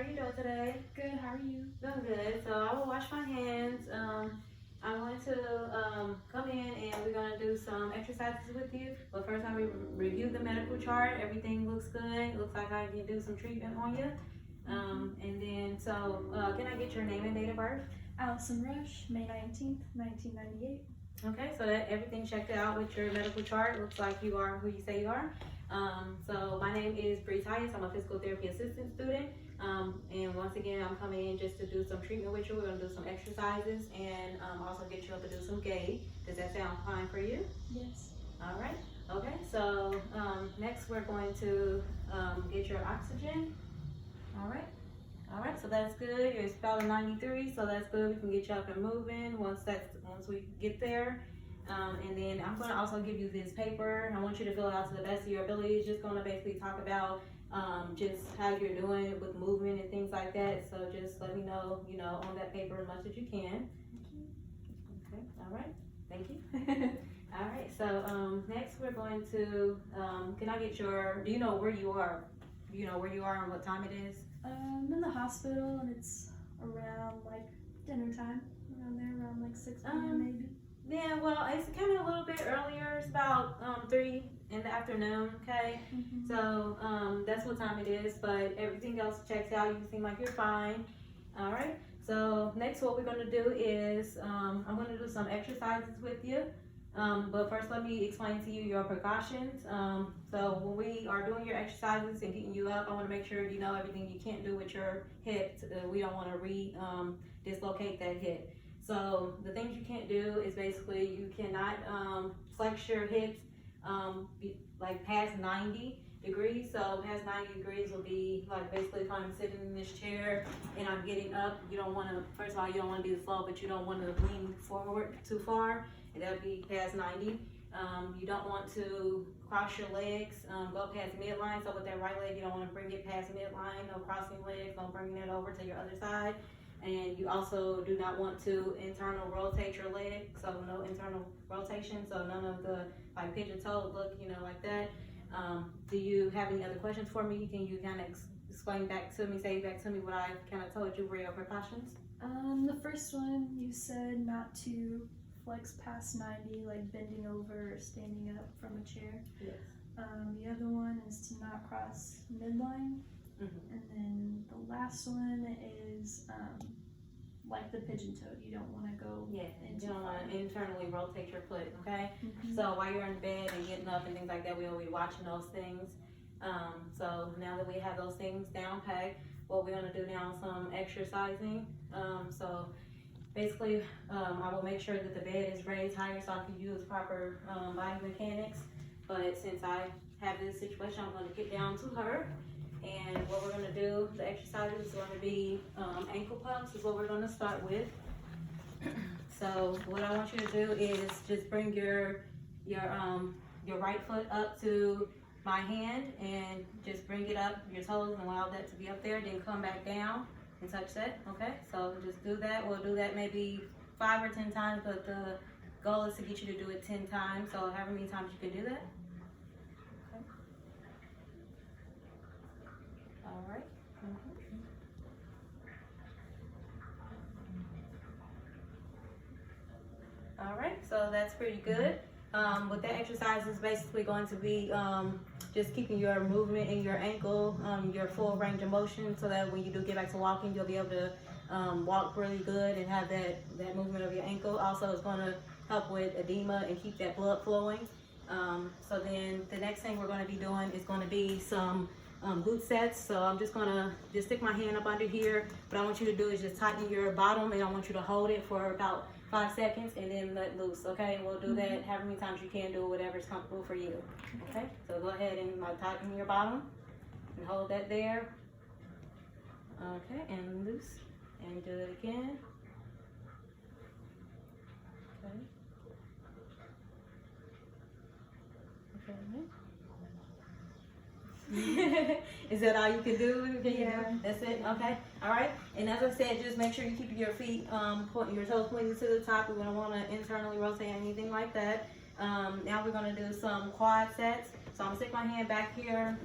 are you doing today? Good, how are you? Doing good. So I will wash my hands. I'm going to come in and we're going to do some exercises with you. But first, I will review the medical chart. Everything looks good. Looks like I can do some treatment on you. Can I get your name and date of birth? Allison Rush, May 19th, 1998. Okay, so that everything checked out with your medical chart. Looks like you are who you say you are. So my name is Bree Tyus. I'm a physical therapy assistant student. And once again, I'm coming in just to do some treatment with you. We're going to do some exercises and also get you up to do some gait. Does that sound fine for you? Yes. All right. Okay, so next we're going to get your oxygen. All right. All right, so that's good. You're spelling 93, so that's good. We can get you up and moving once we get there. And then I'm going to also give you this paper. I want you to fill it out to the best of your ability. It's just going to basically talk about just how you're doing with movement and things like that. So just let me know, on that paper as much as you can. Okay, all right. Thank you. All right, so next we're going to, can I get do you know where you are? Do you know where you are and what time it is? I'm in the hospital and it's around like dinner time, around there, around like 6 p.m. maybe. Yeah, well, it's kind of a little bit earlier. It's about 3 in the afternoon, okay? Mm-hmm. So that's what time it is, but everything else checks out. You seem like you're fine. All right, so next what we're going to do is I'm going to do some exercises with you. But first, let me explain to you your precautions. So when we are doing your exercises and getting you up, I want to make sure you know everything you can't do with your hip. We don't want to dislocate that hip. So the things you can't do is basically you cannot flex your hips like past 90 degrees. So past 90 degrees will be like basically if I'm sitting in this chair and I'm getting up, you don't want to, first of all, you don't want to be slow, but you don't want to lean forward too far. And that would be past 90. You don't want to cross your legs, go past midline. So with that right leg, you don't want to bring it past midline. No crossing legs, don't bring it over to your other side. And you also do not want to internal rotate your leg. So no internal rotation. So none of the like pigeon toe look, like that. Do you have any other questions for me? Can you kind of explain back to me, say back to me what I kind of told you were your precautions? The first one, you said not to flex past 90, like bending over or standing up from a chair. Yes. The other one is to not cross midline. Mm-hmm. And then the last one is like the pigeon toed. You don't want to go. Yeah, you don't want to internally rotate your foot, okay? Mm-hmm. So while you're in bed and getting up and things like that, we'll be watching those things. So now that we have those things down packed, what we're going to do now is some exercising. So basically, I will make sure that the bed is raised higher so I can use proper body mechanics. But since I have this situation, I'm going to get down to her. And what we're going to do, the exercises is going to be ankle pumps is what we're going to start with. So what I want you to do is just bring your right foot up to my hand and just bring it up, your toes, and allow that to be up there. Then come back down and touch that, okay? So just do that. We'll do that maybe 5 or 10 times, but the goal is to get you to do it 10 times. So however many times you can do that. Okay. All right. Mm-hmm. All right, so that's pretty good. What that exercise is basically going to be just keeping your movement in your ankle, your full range of motion, so that when you do get back to walking, you'll be able to walk really good and have that movement of your ankle. Also, it's going to help with edema and keep that blood flowing. So then the next thing we're going to be doing is going to be some glute sets. So I'm just going to stick my hand up under here. What I want you to do is just tighten your bottom, and I want you to hold it for about 5 seconds and then let loose, okay? And we'll do that however many times you can do, whatever's comfortable for you, okay? So go ahead and tighten your bottom and hold that there. Okay, and loose, and do it again. Okay. Is that all you can do? Yeah. That's it? Okay. All right. And as I said, just make sure you keep your feet, your toes pointing to the top. We don't want to internally rotate anything like that. Now we're going to do some quad sets. So I'm going to stick my hand back here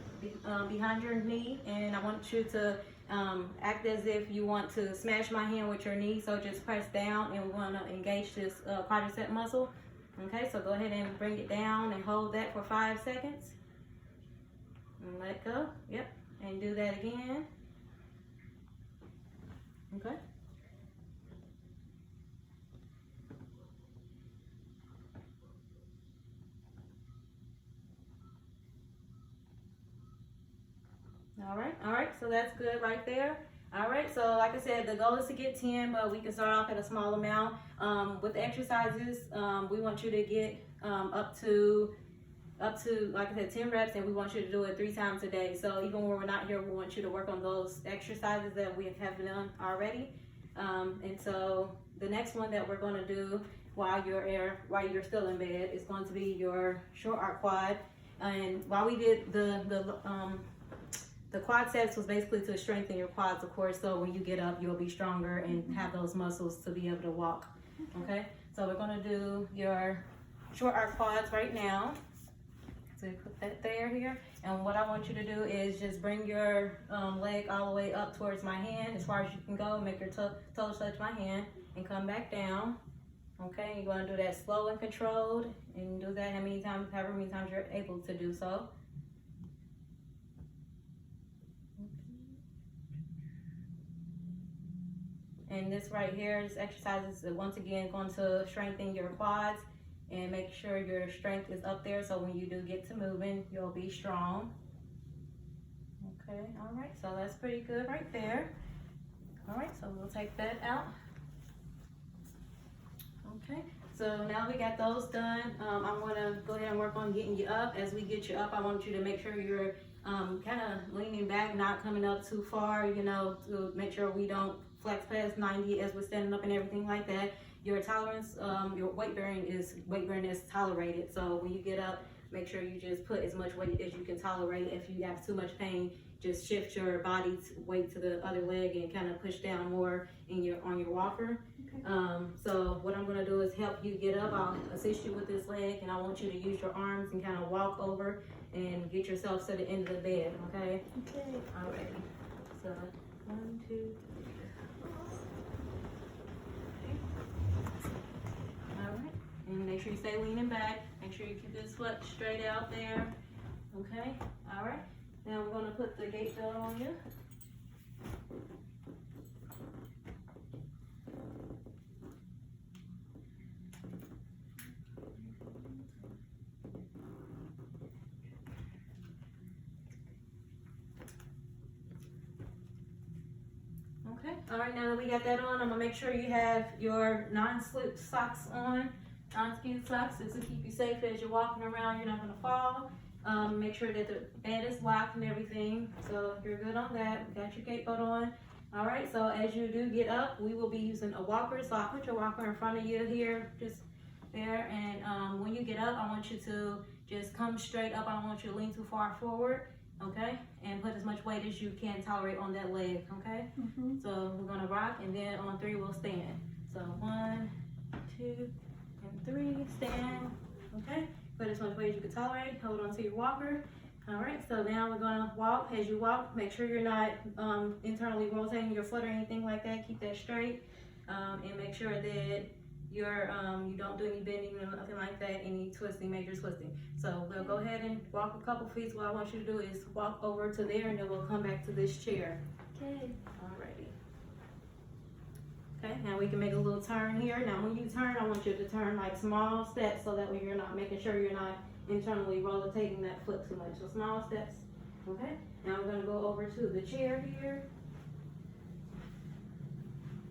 behind your knee, and I want you to act as if you want to smash my hand with your knee. So just press down, and we want to engage this quadricep muscle. Okay, so go ahead and bring it down and hold that for 5 seconds. And let go. Yep. And do that again. Okay. All right, so that's good right there. All right, so like I said, the goal is to get 10, but we can start off at a small amount. With the exercises, we want you to get up to like I said, 10 reps, and we want you to do it 3 times a day. So even when we're not here, we want you to work on those exercises that we have done already. And so the next one that we're going to do while you're still in bed is going to be your short arc quad. And while we did the quadriceps was basically to strengthen your quads, of course, so when you get up, you'll be stronger and have those muscles to be able to walk. Okay, so we're going to do your short arc quads right now. So you put that there here, and what I want you to do is just bring your leg all the way up towards my hand as far as you can go. Make your toes touch my hand and come back down. Okay, you're going to do that slow and controlled, and do that however many times you're able to do so. And this right here, this exercise is once again going to strengthen your quads and make sure your strength is up there, so when you do get to moving, you'll be strong. Okay, all right, so that's pretty good right there. All right, so we'll take that out. Okay, so now we got those done. I'm gonna go ahead and work on getting you up. As we get you up, I want you to make sure you're kind of leaning back, not coming up too far, you know, to make sure we don't flex past 90 as we're standing up and everything like that. Your tolerance, your weight bearing is tolerated. So when you get up, make sure you just put as much weight as you can tolerate. If you have too much pain, just shift your body weight to the other leg and kind of push down more on your walker. Okay. So what I'm going to do is help you get up. I'll assist you with this leg, and I want you to use your arms and kind of walk over and get yourself to the end of the bed. Okay. Okay. Alrighty. So 1, 2, 3. And make sure you stay leaning back. Make sure you keep this foot straight out there. Okay? Alright. Now we're going to put the gait belt on you. Okay. Alright, now that we got that on, I'm going to make sure you have your non-slip socks on. Non-skid socks is to keep you safe as you're walking around. You're not going to fall. Make sure that the bed is locked and everything. So if you're good on that, we got your gait belt on. All right, so as you do get up, we will be using a walker. So I'll put your walker in front of you here, just there. And when you get up, I want you to just come straight up. I don't want you to lean too far forward, okay? And put as much weight as you can tolerate on that leg, okay? Mm-hmm. So we're going to rock, and then on 3, we'll stand. So 1, 2, and 3, stand, okay? Put as much weight as you can tolerate. Hold on to your walker. All right, so now we're gonna walk. As you walk, make sure you're not internally rotating your foot or anything like that. Keep that straight, and make sure that you're you don't do any bending or nothing like that, any twisting, major twisting. So we'll go ahead and walk a couple feet. What I want you to do is walk over to there, and then we'll come back to this chair. Okay. Alrighty. Okay, now we can make a little turn here. Now when you turn, I want you to turn like small steps, so that way you're not making sure you're not internally rotating that foot too much. So small steps. Okay, now we're going to go over to the chair here.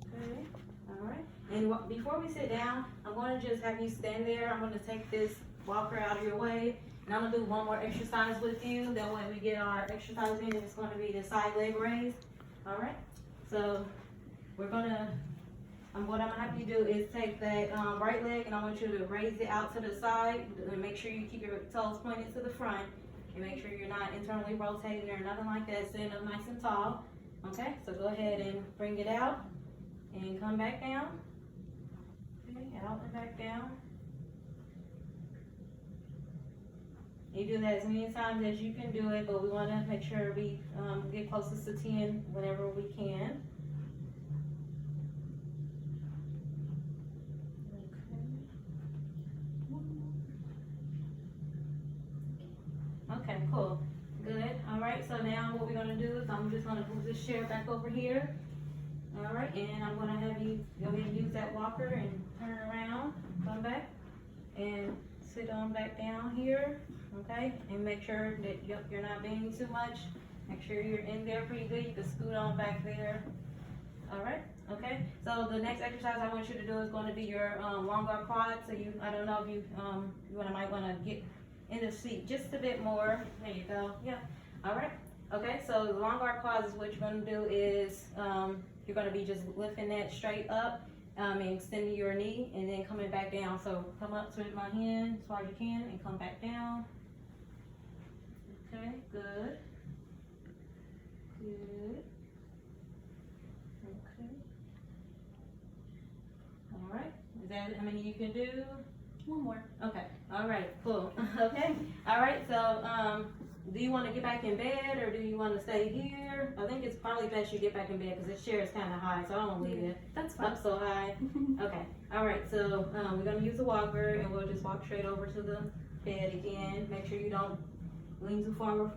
Okay, all right. And before we sit down, I'm going to just have you stand there. I'm going to take this walker out of your way, and I'm going to do one more exercise with you. That way we get our exercise in. It's going to be the side leg raise. All right, so we're going to what I'm going to have you do is take that right leg, and I want you to raise it out to the side, and make sure you keep your toes pointed to the front, and make sure you're not internally rotating or nothing like that. Stand up nice and tall. Okay, so go ahead and bring it out and come back down. Okay, out and back down. You do that as many times as you can do it, but we want to make sure we get closest to 10 whenever we can. Okay, cool. Good. All right, so now what we're going to do is I'm just going to move this chair back over here. All right, and I'm going to have you go ahead and use that walker and turn around, come back, and sit on back down here, okay? And make sure that you're not bending too much. Make sure you're in there pretty good. You can scoot on back there. All right, okay? So the next exercise I want you to do is going to be your longer quad. So I don't know if you might want to get in the seat just a bit more. There you go. Yeah. All right. Okay. So the long arc quads is what you're going to do is you're going to be just lifting that straight up and extending your knee and then coming back down. So come up to my hand as far as you can and come back down. Okay. Good. Good. Okay. All right. Is that how many you can do? One more. Okay. All right. Cool. Okay. All right. So, do you want to get back in bed or do you want to stay here? I think it's probably best you get back in bed because this chair is kind of high, so I don't want to leave it That's fine. up so high. Okay. All right. So, we're gonna use the walker and we'll just walk straight over to the bed again. Make sure you don't lean too much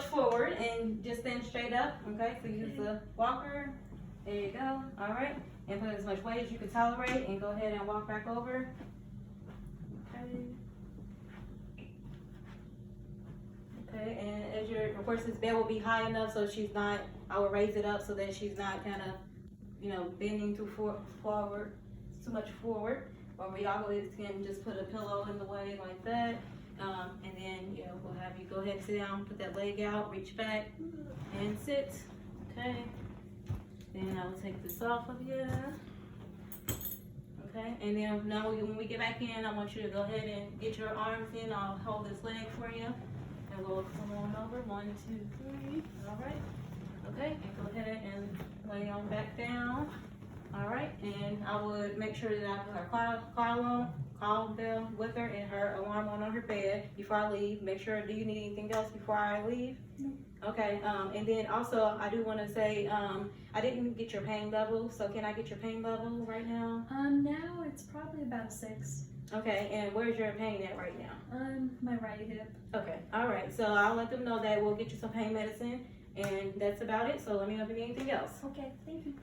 forward, and just stand straight up. Okay. So use the walker. There you go. All right. And put as much weight as you can tolerate and go ahead and walk back over. Okay. Okay, and as of course this bed will be high enough so she's not, I will raise it up so that she's not kind of, bending too too much forward. Or we always can just put a pillow in the way like that. And then, we'll have you go ahead and sit down, put that leg out, reach back, and sit. Okay. Then I will take this off of you. Okay, and then now when we get back in, I want you to go ahead and get your arms in. I'll hold this leg for you. And we'll come on over. 1, 2, 3. All right. Okay, and go ahead and lay on back down. All right, and I would make sure that I put her call bell with her and her alarm on her bed before I leave. Make sure, do you need anything else before I leave? No. Okay, and then also I do want to say, I didn't get your pain level, so can I get your pain level right now? Now it's probably about a 6. Okay, and where's your pain at right now? My right hip. Okay, all right, so I'll let them know that we'll get you some pain medicine, and that's about it, so let me know if you need anything else. Okay, thank you.